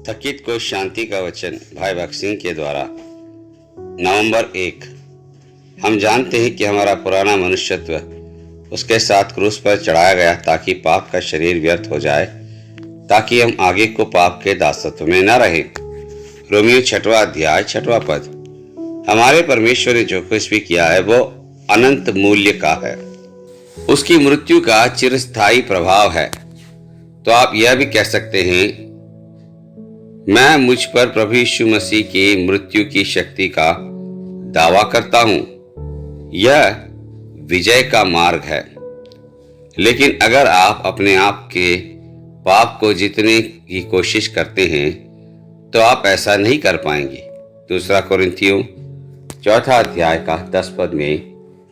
थकित को शांति का वचन भाई भगत सिंह के द्वारा। नवंबर 1। हम जानते हैं कि हमारा पुराना मनुष्यत्व उसके साथ क्रूस पर चढ़ाया गया ताकि पाप का शरीर व्यर्थ हो जाए, ताकि हम आगे को पाप के दासत्व में न रहें। रोमियो 6वां अध्याय 6वां पद। हमारे परमेश्वर ने जो कुछ भी किया है वो अनंत मूल्य का है, उसकी मृत्यु का चिरस्थायी प्रभाव है। तो आप यह भी कह सकते हैं, मैं मुझ पर प्रभु यीशु मसीह की मृत्यु की शक्ति का दावा करता हूं। यह विजय का मार्ग है। लेकिन अगर आप अपने आप के पाप को जीतने की कोशिश करते हैं तो आप ऐसा नहीं कर पाएंगे। 2 कोरिन्थियों 4 अध्याय का 10 पद में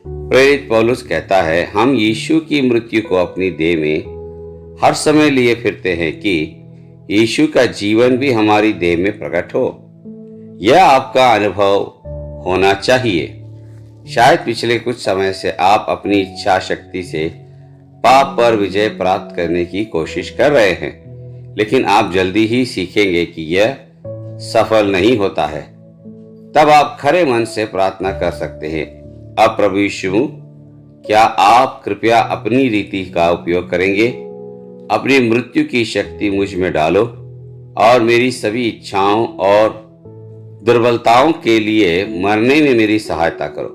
प्रेरित पौलुस कहता है, हम यीशु की मृत्यु को अपनी देह में हर समय लिए फिरते हैं कि यीशु का जीवन भी हमारी देह में प्रकट हो। यह आपका अनुभव होना चाहिए। शायद पिछले कुछ समय से आप अपनी इच्छा शक्ति से पाप पर विजय प्राप्त करने की कोशिश कर रहे हैं, लेकिन आप जल्दी ही सीखेंगे कि यह सफल नहीं होता है। तब आप खरे मन से प्रार्थना कर सकते हैं, अब प्रभु यीशु, क्या आप कृपया अपनी रीति का उपयोग करेंगे? अपनी मृत्यु की शक्ति मुझ में डालो और मेरी सभी इच्छाओं और दुर्बलताओं के लिए मरने में मेरी सहायता करो,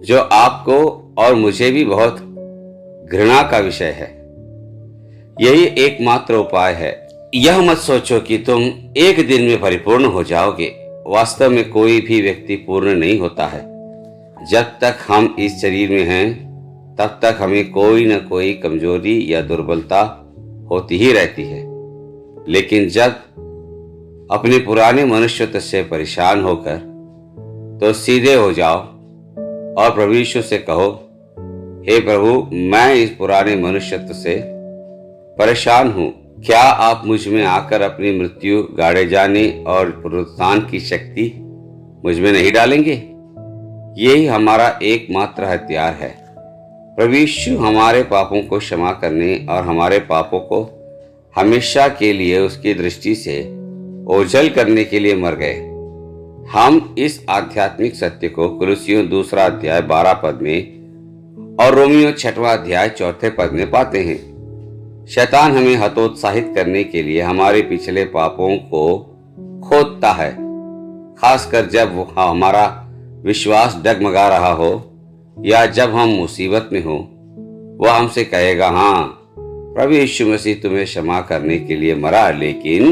जो आपको और मुझे भी बहुत घृणा का विषय है। यही एकमात्र उपाय है। यह मत सोचो कि तुम एक दिन में परिपूर्ण हो जाओगे। वास्तव में कोई भी व्यक्ति पूर्ण नहीं होता है। जब तक हम इस शरीर में हैं तब तक हमें कोई न कोई कमजोरी या दुर्बलता होती ही रहती है। लेकिन जब अपने पुराने मनुष्यत्व से परेशान होकर तो सीधे हो जाओ और प्रभु यीशु से कहो, हे प्रभु, मैं इस पुराने मनुष्यत्व से परेशान हूँ। क्या आप मुझ में आकर अपनी मृत्यु, गाड़े जाने और पुनरुत्थान की शक्ति मुझ में नहीं डालेंगे? यही हमारा एकमात्र हथियार है। प्रभु यीशु हमारे पापों को क्षमा करने और हमारे पापों को हमेशा के लिए उसकी दृष्टि से ओझल करने के लिए मर गए। हम इस आध्यात्मिक सत्य को कुलुसियों 2 अध्याय 12 पद में और रोमियो 6वां अध्याय 4 पद में पाते हैं। शैतान हमें हतोत्साहित करने के लिए हमारे पिछले पापों को खोदता है, खासकर जब हमारा विश्वास डगमगा रहा हो या जब हम मुसीबत में हो। वह हमसे कहेगा, हाँ, प्रभु यीशु मसीह तुम्हें क्षमा करने के लिए मरा, लेकिन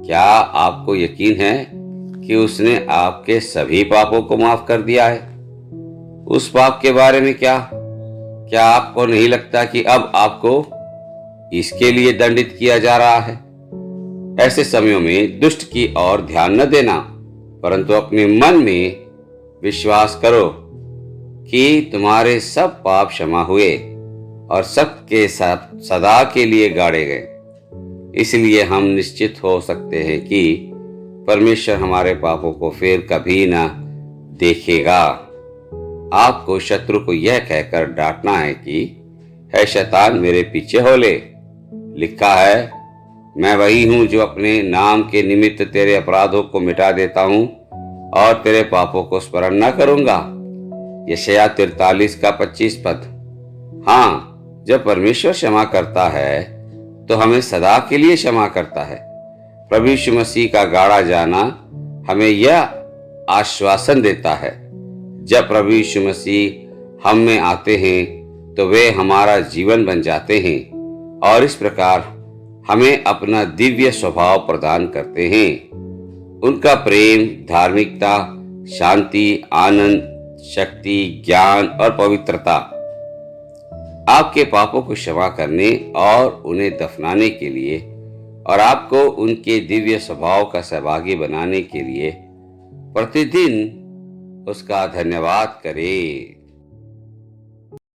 क्या आपको यकीन है कि उसने आपके सभी पापों को माफ कर दिया है? उस पाप के बारे में क्या आपको नहीं लगता कि अब आपको इसके लिए दंडित किया जा रहा है? ऐसे समयों में दुष्ट की ओर ध्यान न देना, परंतु अपने मन में विश्वास करो कि तुम्हारे सब पाप क्षमा हुए और सबके साथ सदा के लिए गाड़े गए। इसलिए हम निश्चित हो सकते हैं कि परमेश्वर हमारे पापों को फिर कभी ना देखेगा। आपको शत्रु को यह कहकर डांटना है कि है शैतान, मेरे पीछे हो ले। लिखा है, मैं वही हूं जो अपने नाम के निमित्त तेरे अपराधों को मिटा देता हूं और तेरे पापों को स्मरण न करूंगा। यशायाह 43 का 25 पद। हाँ, जब परमेश्वर क्षमा करता है तो हमें सदा के लिए क्षमा करता है। प्रभु यीशु मसीह का गाड़ा जाना हमें यह आश्वासन देता है, जब प्रभु यीशु मसीह हम में आते हैं तो वे हमारा जीवन बन जाते हैं और इस प्रकार हमें अपना दिव्य स्वभाव प्रदान करते हैं। उनका प्रेम, धार्मिकता, शांति, आनंद, शक्ति, ज्ञान और पवित्रता आपके पापों को क्षमा करने और उन्हें दफनाने के लिए और आपको उनके दिव्य स्वभाव का सहभागी बनाने के लिए प्रतिदिन उसका धन्यवाद करें।